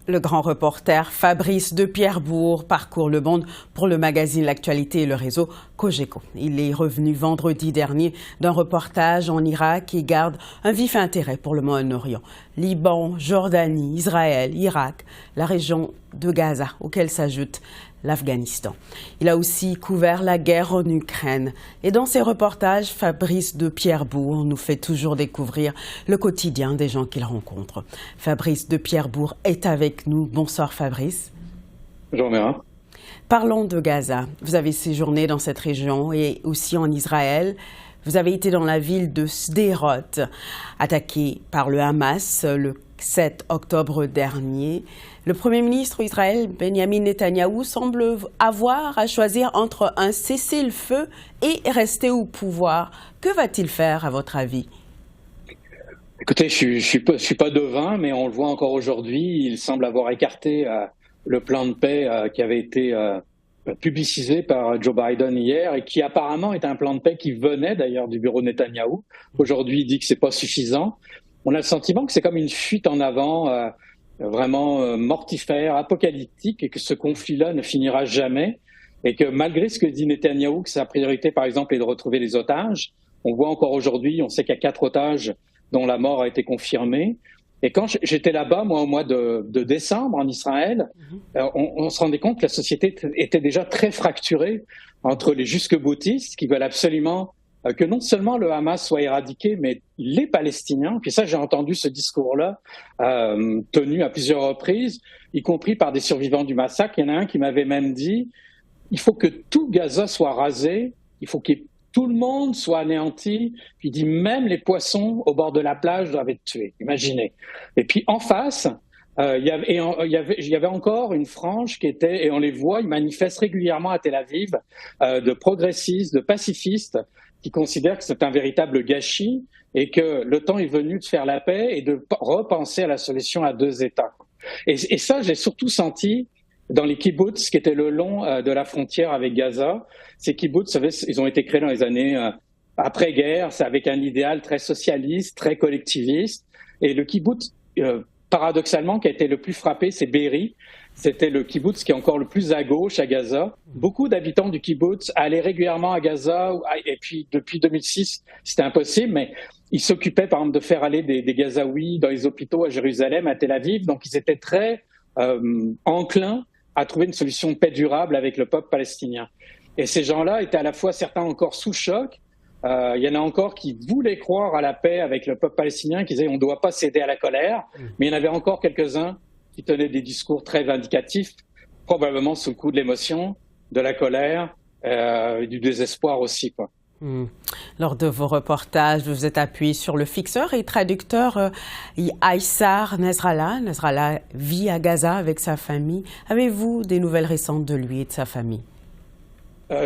Le grand reporter Fabrice de Pierrebourg parcourt le monde pour le magazine L'Actualité et le réseau Cogeco. Il est revenu vendredi dernier d'un reportage en Irak et garde un vif intérêt pour le Moyen-Orient. Liban, Jordanie, Israël, Irak, la région de Gaza, auquel s'ajoute l'Afghanistan. Il a aussi couvert la guerre en Ukraine. Et dans ses reportages, Fabrice de Pierrebourg nous fait toujours découvrir le quotidien des gens qu'il rencontre. Fabrice de Pierrebourg est avec nous. Bonsoir Fabrice. Bonjour Méra. Parlons de Gaza. Vous avez séjourné dans cette région et aussi en Israël. Vous avez été dans la ville de Sderot, attaquée par le Hamas le 7 octobre dernier. Le Premier ministre d'Israël, Benjamin Netanyahou, semble avoir à choisir entre un cessez-le-feu et rester au pouvoir. Que va-t-il faire, à votre avis? Écoutez, je suis pas devin, mais on le voit encore aujourd'hui. Il semble avoir écarté le plan de paix qui avait été publicisé par Joe Biden hier et qui apparemment est un plan de paix qui venait d'ailleurs du bureau Netanyahou. Aujourd'hui, il dit que c'est pas suffisant. On a le sentiment que c'est comme une fuite en avant vraiment mortifère, apocalyptique, et que ce conflit-là ne finira jamais, et que malgré ce que dit Netanyahou, que sa priorité par exemple est de retrouver les otages, on voit encore aujourd'hui, on sait qu'il y a 4 otages dont la mort a été confirmée. Et quand j'étais là-bas, moi, au mois de décembre en Israël, on se rendait compte que la société était déjà très fracturée entre les jusque-boutistes qui veulent absolument que non seulement le Hamas soit éradiqué, mais les Palestiniens, puis ça j'ai entendu ce discours-là tenu à plusieurs reprises, y compris par des survivants du massacre. Il y en a un qui m'avait même dit, il faut que tout Gaza soit rasé, il faut que tout le monde soit anéanti, puis il dit même les poissons au bord de la plage doivent être tués, imaginez. Et puis en face, il y avait encore une frange qui était, et on les voit, ils manifestent régulièrement à Tel Aviv, de progressistes, de pacifistes, qui considèrent que c'est un véritable gâchis et que le temps est venu de faire la paix et de repenser à la solution à 2 États. Et ça, j'ai surtout senti dans les kibbutz qui étaient le long de la frontière avec Gaza. Ces kibbutz, vous savez, ils ont été créés dans les années après-guerre, c'est avec un idéal très socialiste, très collectiviste. Et le kibbutz, paradoxalement, qui a été le plus frappé, c'est Be'eri. C'était le kibbutz qui est encore le plus à gauche à Gaza. Beaucoup d'habitants du kibbutz allaient régulièrement à Gaza, et puis depuis 2006, c'était impossible, mais ils s'occupaient par exemple de faire aller des Gazaouis dans les hôpitaux à Jérusalem, à Tel Aviv, donc ils étaient très enclins à trouver une solution de paix durable avec le peuple palestinien. Et ces gens-là étaient à la fois certains encore sous choc, il y en a encore qui voulaient croire à la paix avec le peuple palestinien, qui disaient on ne doit pas céder à la colère, mais il y en avait encore quelques-uns qui tenaient des discours très vindicatifs, probablement sous le coup de l'émotion, de la colère et du désespoir aussi, quoi. Lors de vos reportages, vous vous êtes appuyé sur le fixeur et traducteur Aïssar Nasrallah. Nasrallah vit à Gaza avec sa famille. Avez-vous des nouvelles récentes de lui et de sa famille?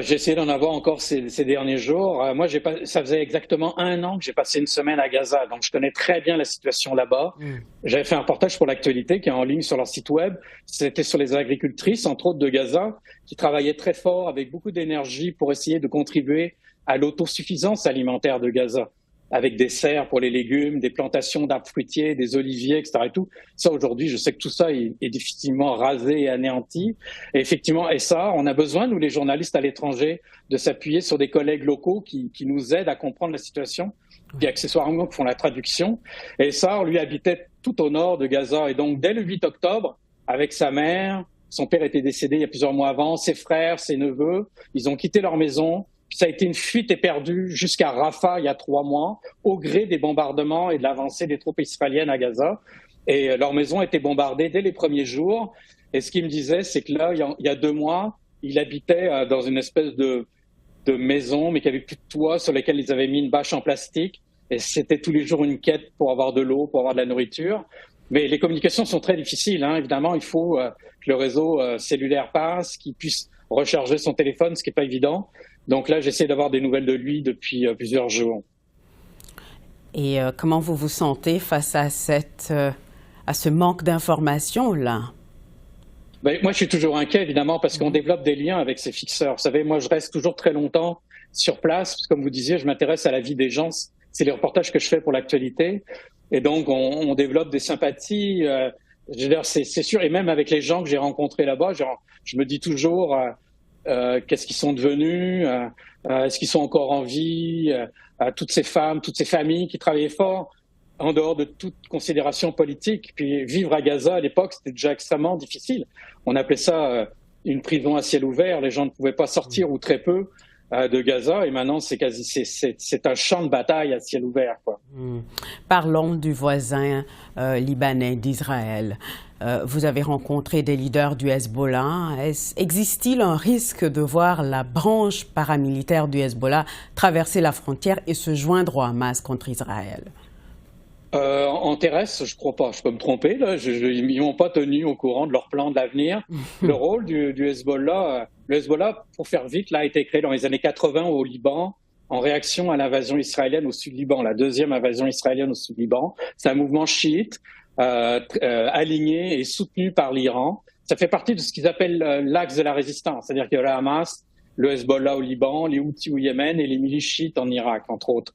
J'ai essayé d'en avoir encore ces derniers jours. Moi, ça faisait exactement 1 an que j'ai passé une semaine à Gaza, donc je connais très bien la situation là-bas. J'avais fait un reportage pour l'Actualité qui est en ligne sur leur site web. C'était sur les agricultrices, entre autres de Gaza, qui travaillaient très fort avec beaucoup d'énergie pour essayer de contribuer à l'autosuffisance alimentaire de Gaza, avec des serres pour les légumes, des plantations d'arbres fruitiers, des oliviers, etc. Et tout. Ça, aujourd'hui, je sais que tout ça est définitivement rasé et anéanti. Et effectivement, et ça, on a besoin, nous les journalistes à l'étranger, de s'appuyer sur des collègues locaux qui nous aident à comprendre la situation, puis accessoirement qui font la traduction. Et ça, lui habitait tout au nord de Gaza. Et donc, dès le 8 octobre, avec sa mère, son père était décédé il y a plusieurs mois avant, ses frères, ses neveux, ils ont quitté leur maison. Ça a été une fuite éperdue jusqu'à Rafah il y a 3 mois, au gré des bombardements et de l'avancée des troupes israéliennes à Gaza. Et leur maison a été bombardée dès les premiers jours. Et ce qu'il me disait, c'est que là, il y a 2 mois, il habitait dans une espèce de maison, mais qui avait plus de toit, sur lequel ils avaient mis une bâche en plastique. Et c'était tous les jours une quête pour avoir de l'eau, pour avoir de la nourriture. Mais les communications sont très difficiles, hein. Évidemment, il faut que le réseau cellulaire passe, qu'il puisse recharger son téléphone, ce qui n'est pas évident. Donc là, j'essaie d'avoir des nouvelles de lui depuis plusieurs jours. Et comment vous vous sentez face à ce manque d'informations-là? Moi, je suis toujours inquiet, évidemment, parce qu'on développe des liens avec ces fixeurs. Vous savez, moi, je reste toujours très longtemps sur place, parce que, comme vous disiez, je m'intéresse à la vie des gens. C'est les reportages que je fais pour l'Actualité. Et donc, on développe des sympathies. Je veux dire, c'est sûr, et même avec les gens que j'ai rencontrés là-bas, je me dis toujours qu'est-ce qu'ils sont devenus, est-ce qu'ils sont encore en vie, toutes ces femmes, toutes ces familles qui travaillaient fort en dehors de toute considération politique. Puis vivre à Gaza à l'époque, c'était déjà extrêmement difficile. On appelait ça une prison à ciel ouvert. Les gens ne pouvaient pas sortir ou très peu de Gaza, et maintenant c'est un champ de bataille à ciel ouvert, quoi. Parlons du voisin libanais d'Israël. Vous avez rencontré des leaders du Hezbollah. Existe-t-il un risque de voir la branche paramilitaire du Hezbollah traverser la frontière et se joindre au Hamas contre Israël? En terrestre, je crois pas. Je peux me tromper, là. Ils m'ont pas tenu au courant de leur plan de l'avenir. Le rôle du Hezbollah, le Hezbollah, pour faire vite, là, a été créé dans les années 80 au Liban, en réaction à l'invasion israélienne au Sud-Liban, la deuxième invasion israélienne au Sud-Liban. C'est un mouvement chiite, aligné et soutenu par l'Iran. Ça fait partie de ce qu'ils appellent l'axe de la résistance. C'est-à-dire qu'il y a le Hamas, le Hezbollah au Liban, les Houthis au Yémen et les milices chiites en Irak, entre autres.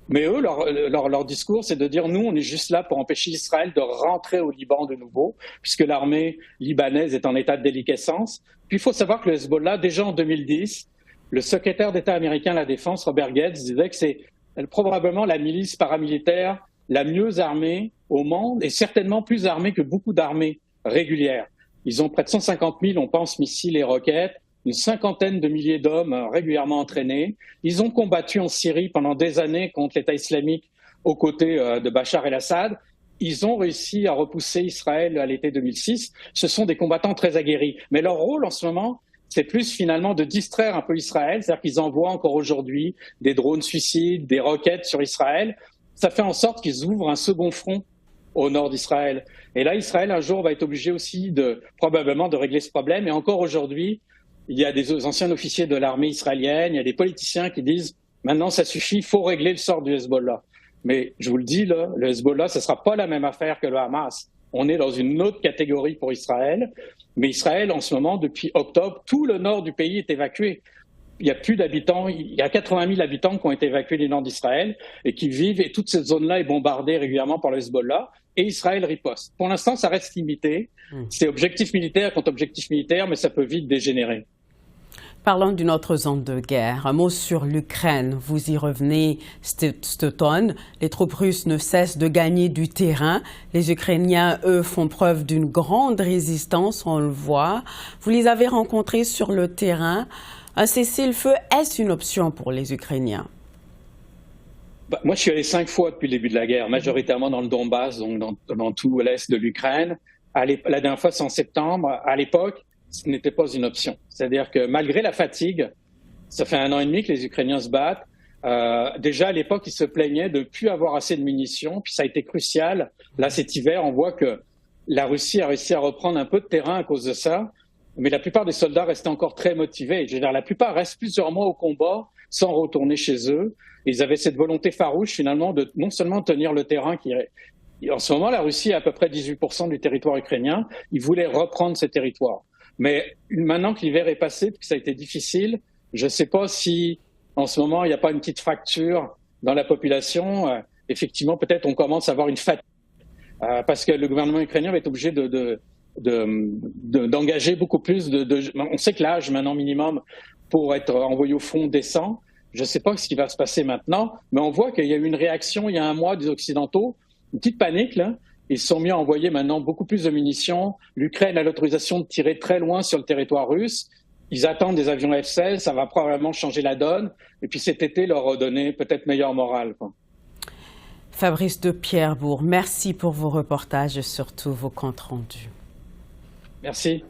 Mais eux, leur discours, c'est de dire, nous, on est juste là pour empêcher Israël de rentrer au Liban de nouveau, puisque l'armée libanaise est en état de déliquescence. Puis il faut savoir que le Hezbollah, déjà en 2010, le secrétaire d'État américain à la Défense, Robert Gates, disait que c'est probablement la milice paramilitaire la mieux armée au monde et certainement plus armée que beaucoup d'armées régulières. Ils ont près de 150 000, on pense, missiles et roquettes, une cinquantaine de milliers d'hommes régulièrement entraînés. Ils ont combattu en Syrie pendant des années contre l'État islamique aux côtés de Bachar el-Assad. Ils ont réussi à repousser Israël à l'été 2006. Ce sont des combattants très aguerris. Mais leur rôle en ce moment, c'est plus finalement de distraire un peu Israël. C'est-à-dire qu'ils envoient encore aujourd'hui des drones suicides, des roquettes sur Israël. Ça fait en sorte qu'ils ouvrent un second front au nord d'Israël. Et là, Israël, un jour, va être obligé aussi probablement de régler ce problème. Et encore aujourd'hui, il y a des anciens officiers de l'armée israélienne, il y a des politiciens qui disent « maintenant, ça suffit, il faut régler le sort du Hezbollah ». Mais je vous le dis, là, le Hezbollah, ce ne sera pas la même affaire que le Hamas. On est dans une autre catégorie pour Israël. Mais Israël, en ce moment, depuis octobre, tout le nord du pays est évacué. Il n'y a plus d'habitants, il y a 80 000 habitants qui ont été évacués du nord d'Israël et qui vivent, et toute cette zone-là est bombardée régulièrement par le Hezbollah, et Israël riposte. Pour l'instant, ça reste limité. C'est objectif militaire contre objectif militaire, mais ça peut vite dégénérer. Parlons d'une autre zone de guerre. Un mot sur l'Ukraine. Vous y revenez cet automne. Les troupes russes ne cessent de gagner du terrain. Les Ukrainiens, eux, font preuve d'une grande résistance, on le voit. Vous les avez rencontrés sur le terrain. Un cessez-le-feu, est-ce une option pour les Ukrainiens? Moi, je suis allé 5 fois depuis le début de la guerre, majoritairement dans le Donbass, donc dans tout l'est de l'Ukraine. La dernière fois, c'est en septembre. À l'époque, ce n'était pas une option. C'est-à-dire que malgré la fatigue, ça fait 1 an et demi que les Ukrainiens se battent. Déjà, à l'époque, ils se plaignaient de ne plus avoir assez de munitions, puis ça a été crucial. Là, cet hiver, on voit que la Russie a réussi à reprendre un peu de terrain à cause de ça, mais la plupart des soldats restaient encore très motivés. Je veux dire, la plupart restent plusieurs mois au combat sans retourner chez eux. Ils avaient cette volonté farouche, finalement, de non seulement tenir le terrain en ce moment, la Russie a à peu près 18% du territoire ukrainien. Ils voulaient reprendre ces territoires. Mais maintenant que l'hiver est passé, que ça a été difficile, je ne sais pas si, en ce moment, il n'y a pas une petite fracture dans la population. Effectivement, peut-être on commence à avoir une fatigue parce que le gouvernement ukrainien va être obligé d'engager beaucoup plus on sait que l'âge maintenant minimum pour être envoyé au front descend. Je ne sais pas ce qui va se passer maintenant, mais on voit qu'il y a eu une réaction il y a 1 mois des Occidentaux, une petite panique là. Ils se sont mis à envoyer maintenant beaucoup plus de munitions. L'Ukraine a l'autorisation de tirer très loin sur le territoire russe. Ils attendent des avions F-16, ça va probablement changer la donne. Et puis cet été leur redonner peut-être meilleure morale, quoi. Fabrice de Pierrebourg, merci pour vos reportages et surtout vos comptes rendus. Merci.